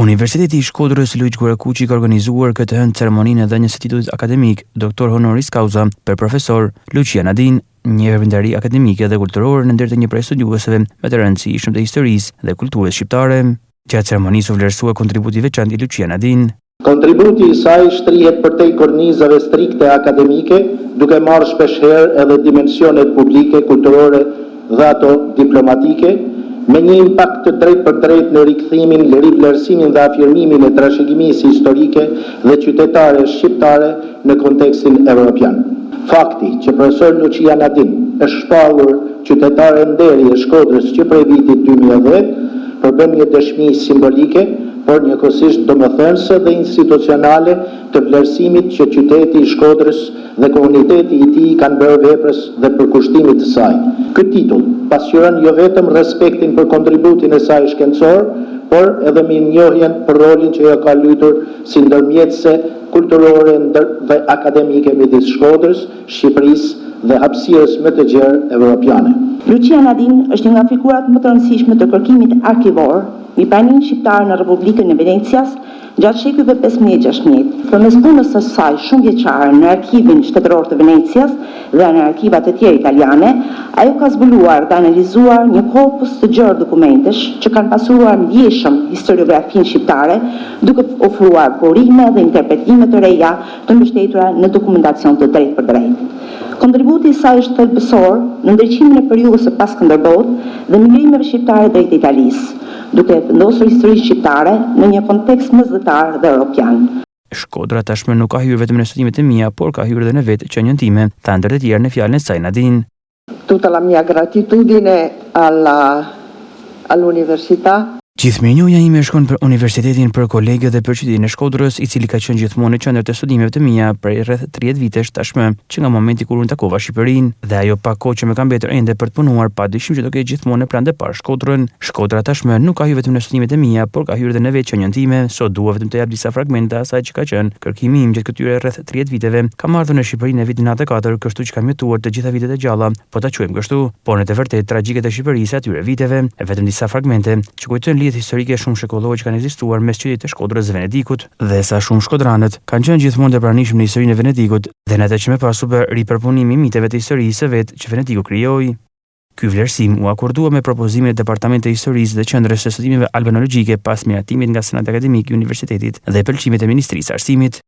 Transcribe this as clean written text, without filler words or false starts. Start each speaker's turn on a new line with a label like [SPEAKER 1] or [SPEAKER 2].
[SPEAKER 1] Universiteti i Shkodrës Luiq Gurakuqi ka organizuar këtë hënë ceremoninë e dhënies së titullit akademik Doktor Honoris Causa për profesor Lucia Nadin, një veprimtari akademike dhe kulturore në ndër të një prej studiuesve më të rëndësishëm të historisë dhe kulturës shqiptare. Gjatë ceremonisë u vlerësua kontributi i veçantë i Lucia Nadin.
[SPEAKER 2] Kontributi i saj shtrihet përtej kornizave strikte akademike, duke marrë shpeshherë edhe dimensionet publike, kulturore dhe ato diplomatike, me një impakt të drejt për drejt në rikthimin, rivlerësimin dhe afirmimin e trashëgimisë historike dhe qytetare shqiptare në kontekstin evropian. Fakti që profesor Lucia Nadin është shpallur qytetare nderi e Shkodrës që prej vitit 2010, përbën një dëshmi simbolike, por njëkohësisht domethënëse dhe institucionale të vlerësimit që qyteti i Shkodrës dhe komuniteti i tij kanë bërë veprës dhe përkushtimit të saj. Ky titull pasqyron jo vetëm respektin për kontributin e saj shkencor, por edhe mirënjohjen për rolin që ajo ka luajtur si ndërmjetëse kulturore dhe akademike midis Shkodrës, Shqipërisë dhe hapësirës më të gjerë evropiane.
[SPEAKER 3] Lucia Nadin është një nga figurat më të rëndësishme të kërkimit arkivor, një pranin shqiptar në Republikën e Venecias gjatë shekujve 15-16. Përmes punës së saj shumë vjeçare në Arkivin Shtetëror të Venecias dhe në arkiva të tjera italiane, ajo ka zbuluar dhe analizuar një korpus të gjerë dokumentesh që kanë pasuruar ndjeshëm historiografinë shqiptare, duke ofruar burime dhe interpretime të reja të mbështetura në dokumentacion të drejtë për drejtë. Kontributi i saj është thelbësor në ndriçimin e periudhës së paskënderbot dhe migrimeve shqiptare drejt Italisë, duke vendosur historinë shqiptare në një kontekst mesdhetar dhe europian.
[SPEAKER 1] Shkodra tashmë nuk ka hyrë vetëm në studimet e mia, por ka hyrë edhe në vetë qenien time, tha ndër të tjerë në fjalën e saj Nadin.
[SPEAKER 4] Tutta la mia gratitudine all'università.
[SPEAKER 1] Gjithë mirënjohja ime shkon për universitetin, për kolegët dhe për qytetin e Shkodrës, i cili ka qenë gjithmonë në qendër të studimeve të mia prej rreth 30 vitesh tashmë, që nga momenti kur unë takova Shqipërinë, dhe ajo pak kohë që më ka mbetur ende për të punuar, padyshim që do ketë gjithmonë në pranë parë Shkodrën. Shkodra tashmë nuk ka hyrë vetëm në studimet e mia, por ka hyrë edhe në vetë qenien time. Sot dua vetëm të jap disa fragmenta asaj që ka qenë kërkimi im gjatë këtyre rreth 30 viteve. Kam ardhur në Shqipëri në vitin 94, kështu që kam jetuar të gjitha vitet e gjalla, po ta quajmë kështu, por në të vërtetë tragjike të Shqipërisë atyre viteve, vetëm disa fragmente që kujtojnë lidhje historike shumë shekullore që kanë ekzistuar mes qytetit të Shkodrës dhe Venedikut, dhe sa shumë shkodranët kanë qenë gjithmonë të pranishëm në historinë e Venedikut dhe në atë që më pas u bë ripërpunimi i miteve të historisë së vet që Venediku krijoi. Ky vlerësim u akordua me propozimin e Departamentit të Historisë dhe Qendrës së Studimeve Albanologjike pas miratimit nga Senati Akademik i Universitetit dhe pëlqimit e Ministrisë së Arsimit.